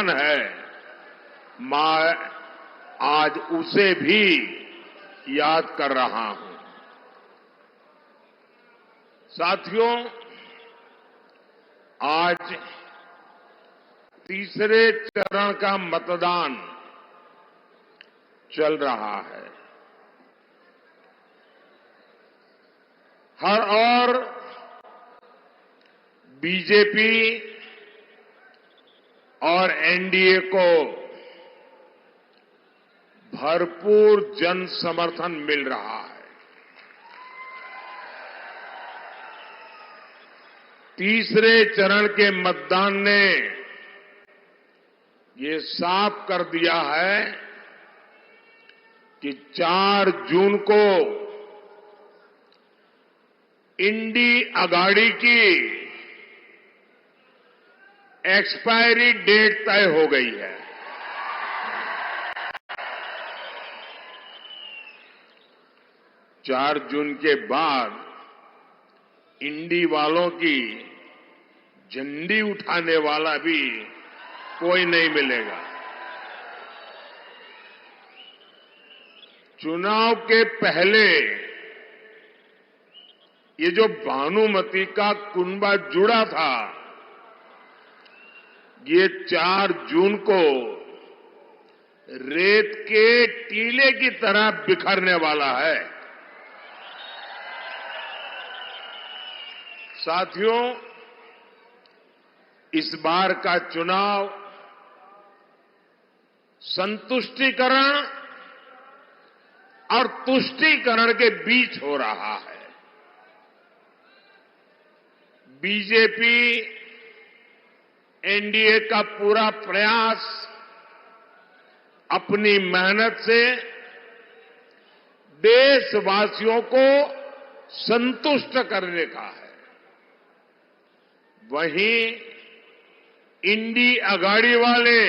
सम्मान है, मैं आज उसे भी याद कर रहा हूं। साथियों, आज तीसरे चरण का मतदान चल रहा है। हर ओर बीजेपी और एनडीए को भरपूर जन समर्थन मिल रहा है। तीसरे चरण के मतदान ने ये साफ कर दिया है कि 4 जून को इंडी अगाड़ी की एक्सपायरी डेट तय हो गई है। चार जून के बाद इंडी वालों की झंडी उठाने वाला भी कोई नहीं मिलेगा। चुनाव के पहले ये जो भानुमति का कुनबा जुड़ा था, ये 4 जून को रेत के टीले की तरह बिखरने वाला है। साथियों, इस बार का चुनाव संतुष्टिकरण और तुष्टीकरण के बीच हो रहा है। बीजेपी एनडीए का पूरा प्रयास अपनी मेहनत से देशवासियों को संतुष्ट करने का है। वहीं इंडी अगाड़ी वाले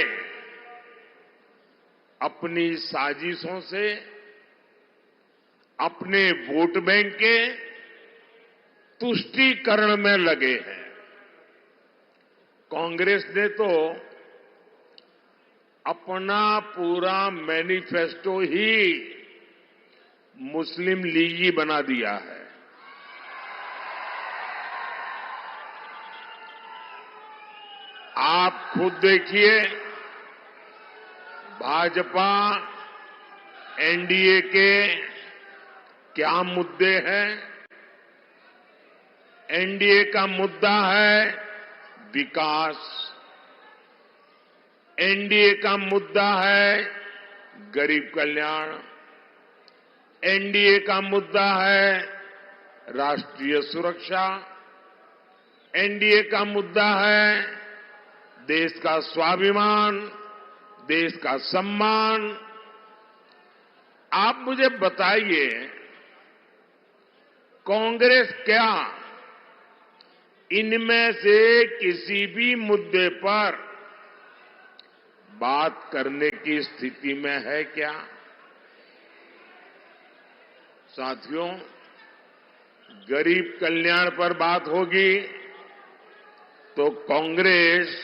अपनी साजिशों से अपने वोट बैंक के तुष्टीकरण में लगे हैं। कांग्रेस ने तो अपना पूरा मैनिफेस्टो ही मुस्लिम लीगी बना दिया है। आप खुद देखिए, भाजपा एनडीए के क्या मुद्दे हैं। एनडीए का मुद्दा है विकास, एनडीए का मुद्दा है गरीब कल्याण, एनडीए का मुद्दा है राष्ट्रीय सुरक्षा, एनडीए का मुद्दा है देश का स्वाभिमान, देश का सम्मान। आप मुझे बताइए, कांग्रेस क्या इनमें से किसी भी मुद्दे पर बात करने की स्थिति में है क्या? साथियों, गरीब कल्याण पर बात होगी तो कांग्रेस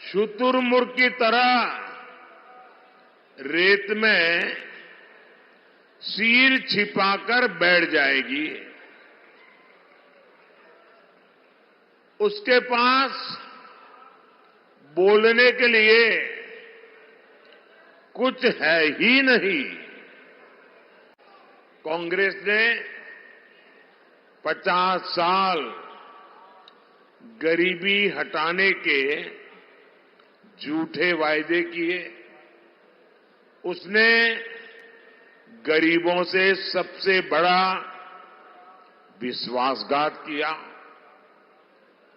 शुतुरमुर्ग की तरह रेत में सिर छिपाकर बैठ जाएगी। उसके पास बोलने के लिए कुछ है ही नहीं। कांग्रेस ने 50 साल गरीबी हटाने के झूठे वायदे किए। उसने गरीबों से सबसे बड़ा विश्वासघात किया।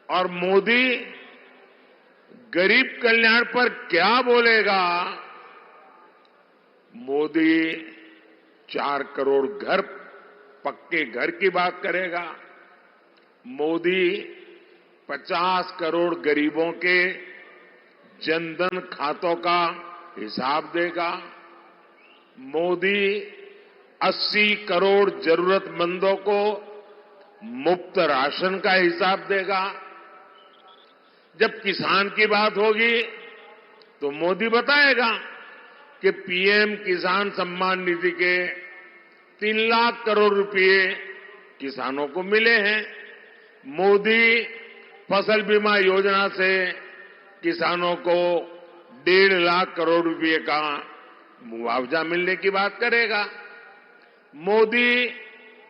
और मोदी गरीब कल्याण पर क्या बोलेगा? मोदी 4 करोड़ घर, पक्के घर की बात करेगा। मोदी 50 करोड़ गरीबों के जनधन खातों का हिसाब देगा। मोदी 80 करोड़ जरूरतमंदों को मुफ्त राशन का हिसाब देगा। जब किसान की बात होगी तो मोदी बताएगा कि पीएम किसान सम्मान निधि के 3 लाख करोड़ रुपए किसानों को मिले हैं। मोदी फसल बीमा योजना से किसानों को 1.5 लाख करोड़ रुपए का मुआवजा मिलने की बात करेगा। मोदी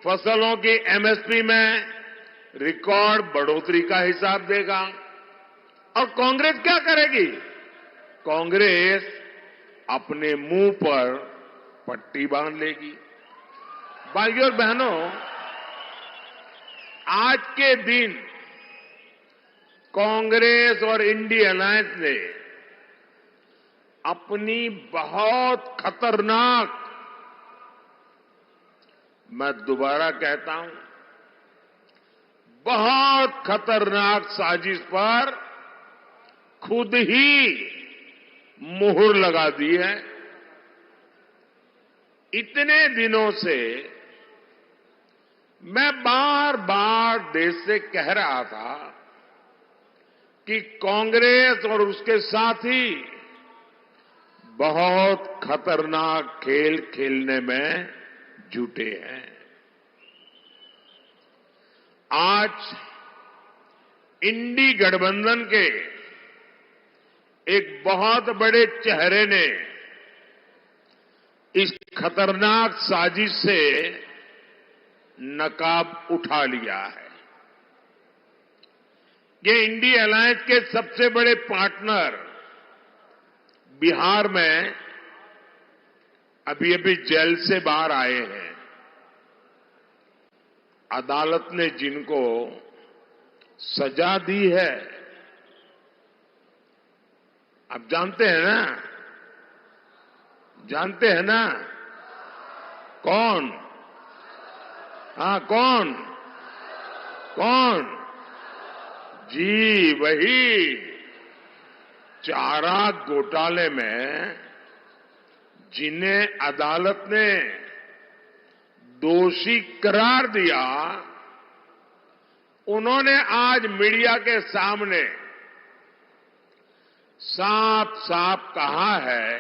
फसलों की एमएसपी में रिकॉर्ड बढ़ोतरी का हिसाब देगा। और कांग्रेस क्या करेगी? कांग्रेस अपने मुंह पर पट्टी बांध लेगी। भाइयों और बहनों, आज के दिन कांग्रेस और इंडिया अलायंस ने अपनी बहुत खतरनाक, मैं दोबारा कहता हूं, बहुत खतरनाक साजिश पर खुद ही मुहर लगा दी है। इतने दिनों से मैं बार बार देश से कह रहा था कि कांग्रेस और उसके साथी बहुत खतरनाक खेल खेलने में जुटे हैं। आज इंडी गठबंधन के एक बहुत बड़े चेहरे ने इस खतरनाक साजिश से नकाब उठा लिया है। ये इंडी अलायंस के सबसे बड़े पार्टनर बिहार में अभी अभी जेल से बाहर आए हैं। अदालत ने जिनको सजा दी है, आप जानते हैं ना? जानते हैं ना? कौन? हाँ, कौन? कौन? जी, वही चारा घोटाले में जिन्हें अदालत ने दोषी करार दिया, उन्होंने आज मीडिया के सामने साफ साफ कहा है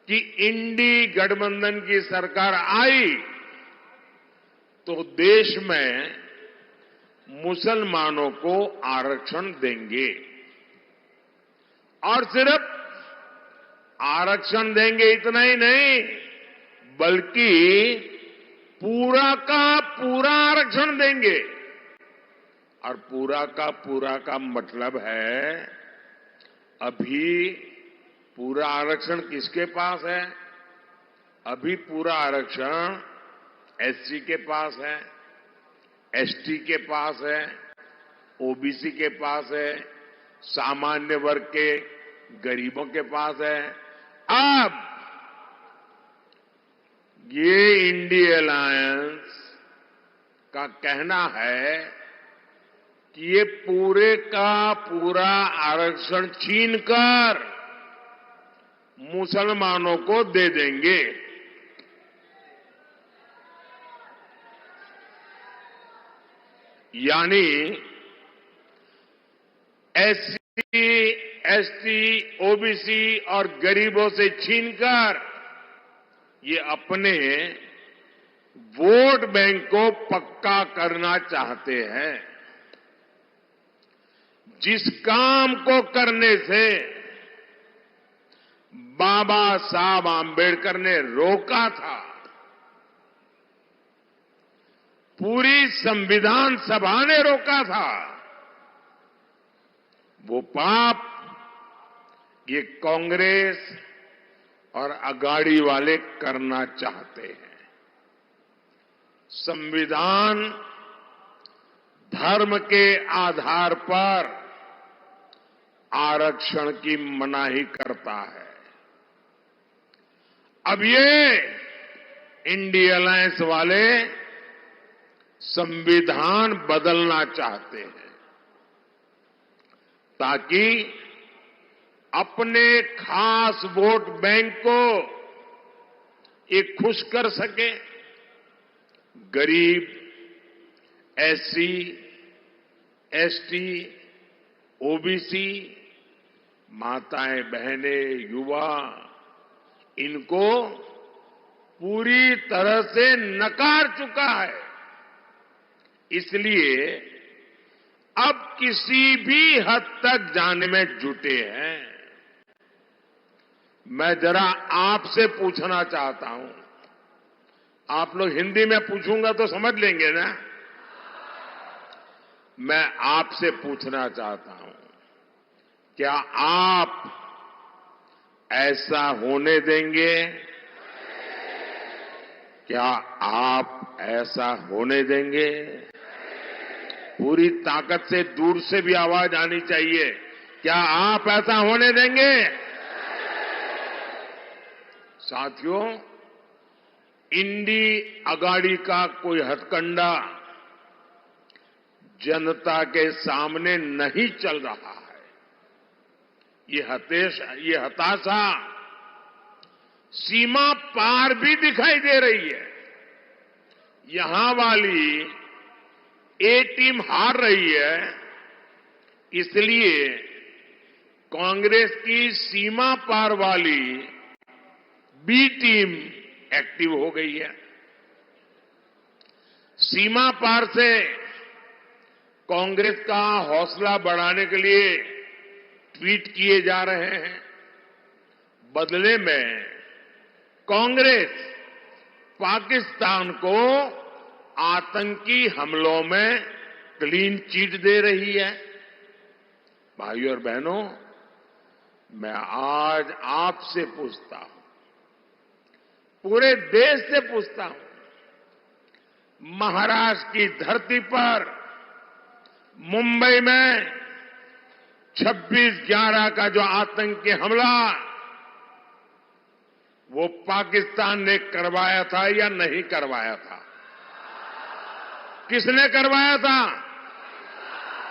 कि इंडी गठबंधन की सरकार आई तो देश में मुसलमानों को आरक्षण देंगे। और सिर्फ आरक्षण देंगे इतना ही नहीं, बल्कि पूरा का पूरा आरक्षण देंगे। और पूरा का मतलब है, अभी पूरा आरक्षण किसके पास है? अभी पूरा आरक्षण एससी के पास है, एसटी के पास है, ओबीसी के पास है, सामान्य वर्ग के गरीबों के पास है। अब ये इंडिया अलायंस का कहना है कि ये पूरे का पूरा आरक्षण छीनकर मुसलमानों को दे देंगे। यानी एससी, एसटी, ओबीसी और गरीबों से छीनकर ये अपने वोट बैंक को पक्का करना चाहते हैं। जिस काम को करने से बाबा साहब आंबेडकर ने रोका था, पूरी संविधान सभा ने रोका था, वो पाप ये कांग्रेस और अगाड़ी वाले करना चाहते हैं। संविधान धर्म के आधार पर आरक्षण की मनाही करता है। अब ये इंडिया अलायंस वाले संविधान बदलना चाहते हैं ताकि अपने खास वोट बैंक को ये खुश कर सके। गरीब, एससी, एसटी, ओबीसी, माताएं, बहनें, युवा, इनको पूरी तरह से नकार चुका है। इसलिए अब किसी भी हद तक जाने में जुटे हैं। मैं जरा आपसे पूछना चाहता हूं, आप लोग हिंदी में पूछूंगा तो समझ लेंगे ना। मैं आपसे पूछना चाहता हूं, क्या आप ऐसा होने देंगे? क्या आप ऐसा होने देंगे? पूरी ताकत से दूर से भी आवाज आनी चाहिए। क्या आप ऐसा होने देंगे? साथियों, इंडी अगाड़ी का कोई हथकंडा जनता के सामने नहीं चल रहा है। ये हताशा सीमा पार भी दिखाई दे रही है। यहां वाली ए टीम हार रही है, इसलिए कांग्रेस की सीमा पार वाली बी टीम एक्टिव हो गई है। सीमा पार से कांग्रेस का हौसला बढ़ाने के लिए ट्वीट किए जा रहे हैं। बदले में कांग्रेस पाकिस्तान को आतंकी हमलों में क्लीन चिट दे रही है। भाइयों और बहनों, मैं आज आपसे पूछता हूं, पूरे देश से पूछता हूं, महाराष्ट्र की धरती पर मुंबई में 26/11 का जो आतंकी हमला वो पाकिस्तान ने करवाया था या नहीं करवाया था? किसने करवाया था?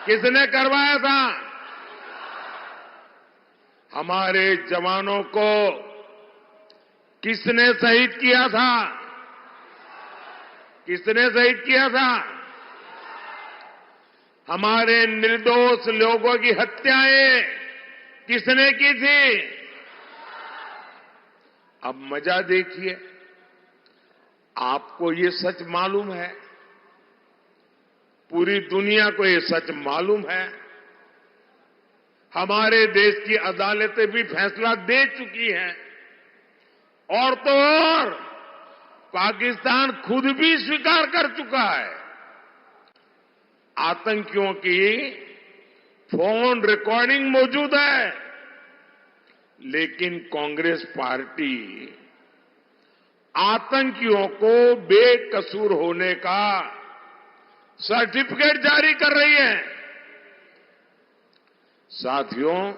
किसने करवाया था? हमारे जवानों को किसने शहीद किया था? किसने शहीद किया था? हमारे निर्दोष लोगों की हत्याएं किसने की थी? अब मजा देखिए, आपको ये सच मालूम है, पूरी दुनिया को ये सच मालूम है, हमारे देश की अदालतें भी फैसला दे चुकी हैं, और तो और पाकिस्तान खुद भी स्वीकार कर चुका है। आतंकियों की फोन रिकॉर्डिंग मौजूद है, लेकिन कांग्रेस पार्टी आतंकियों को बेकसूर होने का सर्टिफिकेट जारी कर रही है। साथियों,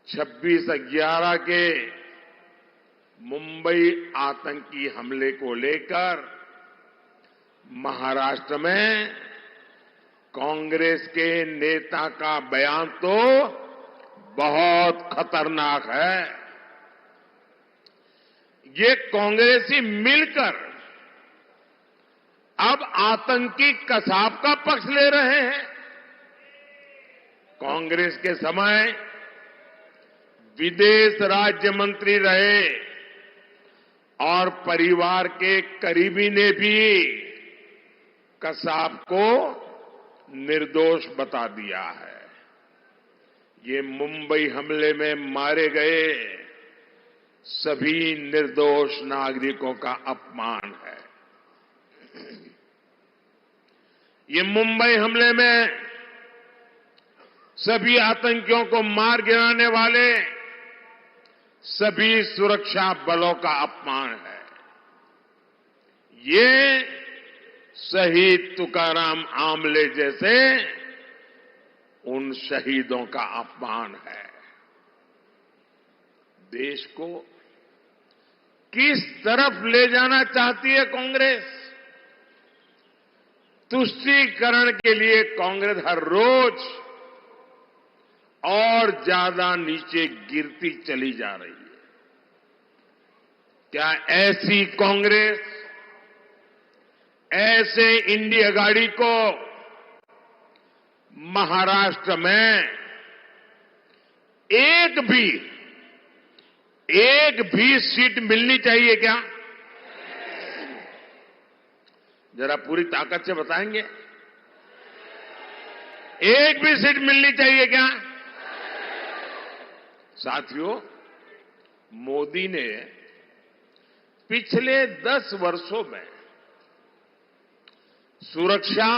26/11 के मुंबई आतंकी हमले को लेकर महाराष्ट्र में कांग्रेस के नेता का बयान तो बहुत खतरनाक है। ये कांग्रेसी मिलकर अब आतंकी कसाब का पक्ष ले रहे हैं। कांग्रेस के समय विदेश राज्य मंत्री रहे और परिवार के करीबी ने भी कसाब को निर्दोष बता दिया है। ये मुंबई हमले में मारे गए सभी निर्दोष नागरिकों का अपमान है। ये मुंबई हमले में सभी आतंकियों को मार गिराने वाले सभी सुरक्षा बलों का अपमान है। ये शहीद तुकाराम आमले जैसे उन शहीदों का अपमान है। देश को किस तरफ ले जाना चाहती है कांग्रेस? तुष्टीकरण के लिए कांग्रेस हर रोज और ज्यादा नीचे गिरती चली जा रही है। क्या ऐसी कांग्रेस, ऐसे इंडिया गाड़ी को महाराष्ट्र में एक भी सीट मिलनी चाहिए क्या? जरा पूरी ताकत से बताएंगे। एक भी सीट मिलनी चाहिए क्या? साथियों, मोदी ने पिछले 10 वर्षों में सुरक्षा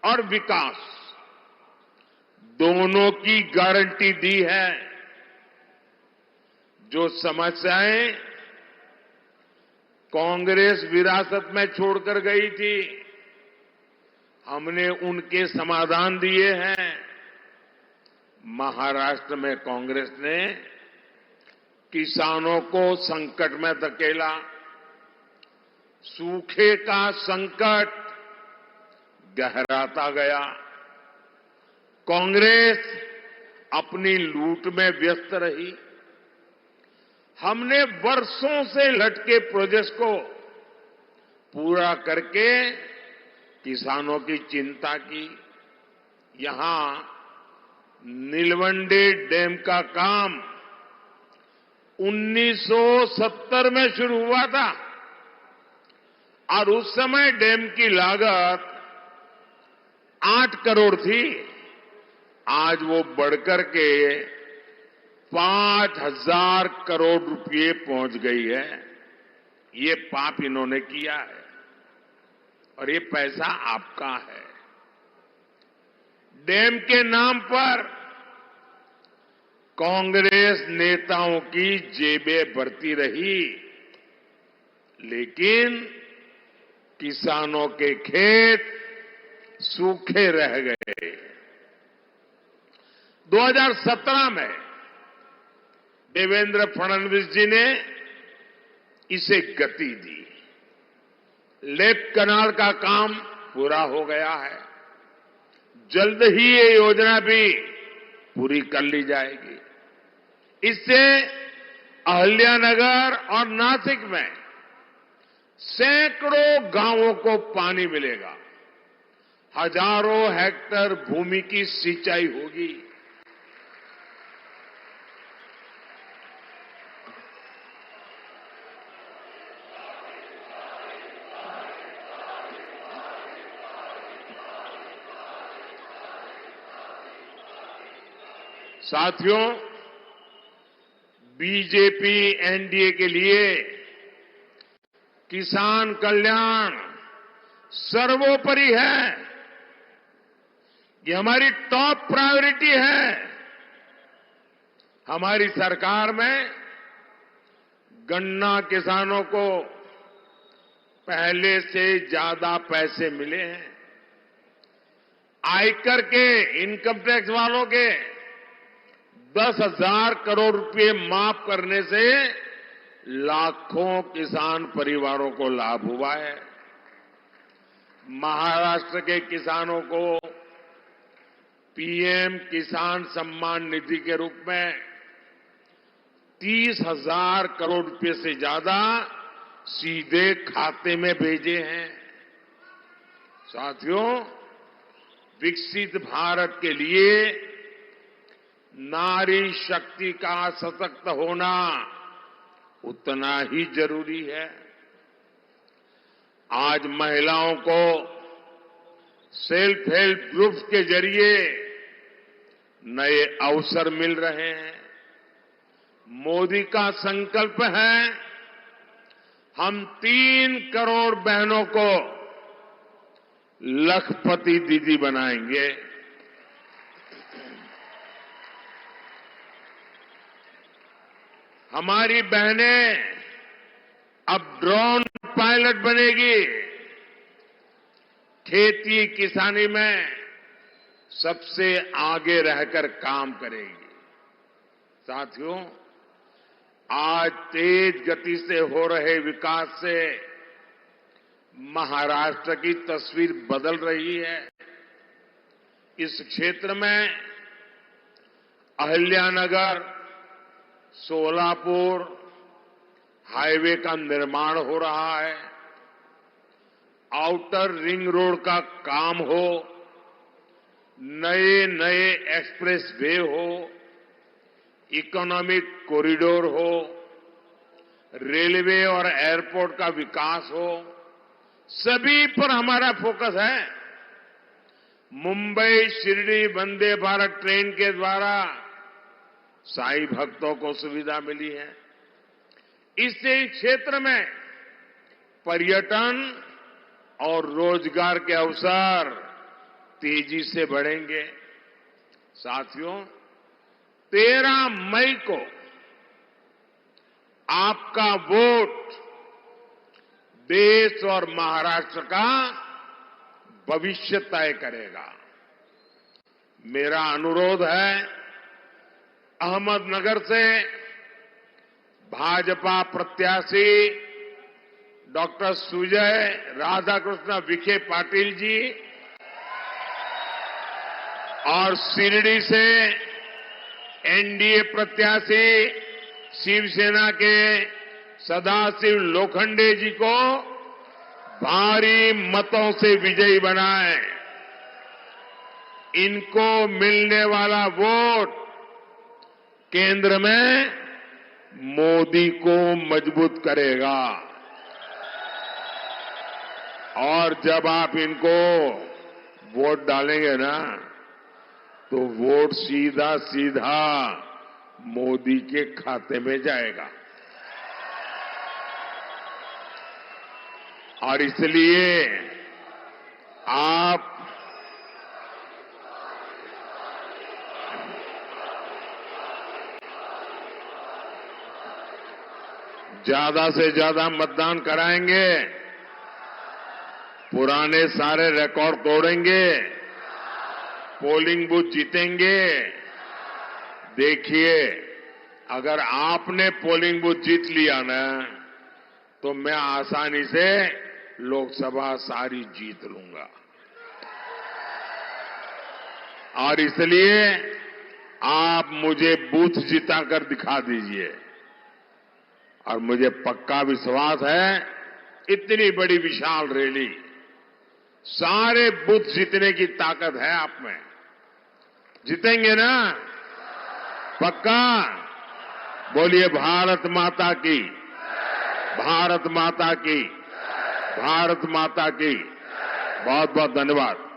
और विकास दोनों की गारंटी दी है। जो समस्याएं कांग्रेस विरासत में छोड़कर गई थी, हमने उनके समाधान दिए हैं। महाराष्ट्र में कांग्रेस ने किसानों को संकट में धकेला, सूखे का संकट गहराता गया। कांग्रेस अपनी लूट में व्यस्त रही। हमने वर्षों से लटके प्रोजेक्ट्स को पूरा करके किसानों की चिंता की। यहां नीलवंडे डैम का काम 1970 में शुरू हुआ था और उस समय डैम की लागत 8 करोड़ थी। आज वो बढ़कर के 5,000 करोड़ रुपए पहुंच गई है। ये पाप इन्होंने किया है और ये पैसा आपका है। डैम के नाम पर कांग्रेस नेताओं की जेबें भरती रही, लेकिन किसानों के खेत सूखे रह गए। 2017 में देवेंद्र फडणवीस जी ने इसे गति दी। लेफ्ट कनाल का काम पूरा हो गया है। जल्द ही ये योजना भी पूरी कर ली जाएगी। इससे अहिल्यानगर और नासिक में सैकड़ों गांवों को पानी मिलेगा। हजारों हेक्टेयर भूमि की सिंचाई होगी। साथियों, बीजेपी एनडीए के लिए किसान कल्याण सर्वोपरि है। ये हमारी टॉप प्रायोरिटी है। हमारी सरकार में गन्ना किसानों को पहले से ज्यादा पैसे मिले हैं। आयकर के, इनकम टैक्स वालों के 10,000 करोड़ रुपए माफ करने से लाखों किसान परिवारों को लाभ हुआ है। महाराष्ट्र के किसानों को पीएम किसान सम्मान निधि के रूप में 30,000 करोड़ रुपए से ज्यादा सीधे खाते में भेजे हैं। साथियों, विकसित भारत के लिए नारी शक्ति का सशक्त होना उतना ही जरूरी है। आज महिलाओं को सेल्फ हेल्प ग्रुप्स के जरिए नए अवसर मिल रहे हैं। मोदी का संकल्प है, हम 3 करोड़ बहनों को लखपति दीदी बनाएंगे। हमारी बहनें अब ड्रोन पायलट बनेगी। खेती किसानी में सबसे आगे रहकर काम करेगी। साथियों, आज तेज गति से हो रहे विकास से महाराष्ट्र की तस्वीर बदल रही है। इस क्षेत्र में अहिल्यानगर सोलापुर हाईवे का निर्माण हो रहा है। आउटर रिंग रोड का काम हो नए नए एक्सप्रेस वे हो, इकोनॉमिक कॉरिडोर हो, रेलवे और एयरपोर्ट का विकास हो, सभी पर हमारा फोकस है। मुंबई शिरडी वंदे भारत ट्रेन के द्वारा साईं भक्तों को सुविधा मिली है। इससे इस क्षेत्र में पर्यटन और रोजगार के अवसर तेजी से बढ़ेंगे। साथियों, 13 मई को आपका वोट देश और महाराष्ट्र का भविष्य तय करेगा। मेरा अनुरोध है, अहमदनगर से भाजपा प्रत्याशी डॉक्टर सुजय राधाकृष्ण विखे पाटिल जी और शिरडी से एनडीए प्रत्याशी शिवसेना के सदाशिव लोखंडे जी को भारी मतों से विजयी बनाएं। इनको मिलने वाला वोट केंद्र में मोदी को मजबूत करेगा। और जब आप इनको वोट डालेंगे ना, तो वोट सीधा सीधा मोदी के खाते में जाएगा। और इसलिए आप ज्यादा से ज्यादा मतदान कराएंगे, पुराने सारे रिकॉर्ड तोड़ेंगे, पोलिंग बूथ जीतेंगे। देखिए, अगर आपने पोलिंग बूथ जीत लिया ना, तो मैं आसानी से लोकसभा सारी जीत लूंगा। और इसलिए आप मुझे बूथ जिताकर दिखा दीजिए। और मुझे पक्का विश्वास है, इतनी बड़ी विशाल रैली, सारे बूथ जीतने की ताकत है आप में। जीतेंगे ना? पक्का? बोलिए भारत माता की, भारत माता की, भारत माता की। बहुत बहुत धन्यवाद।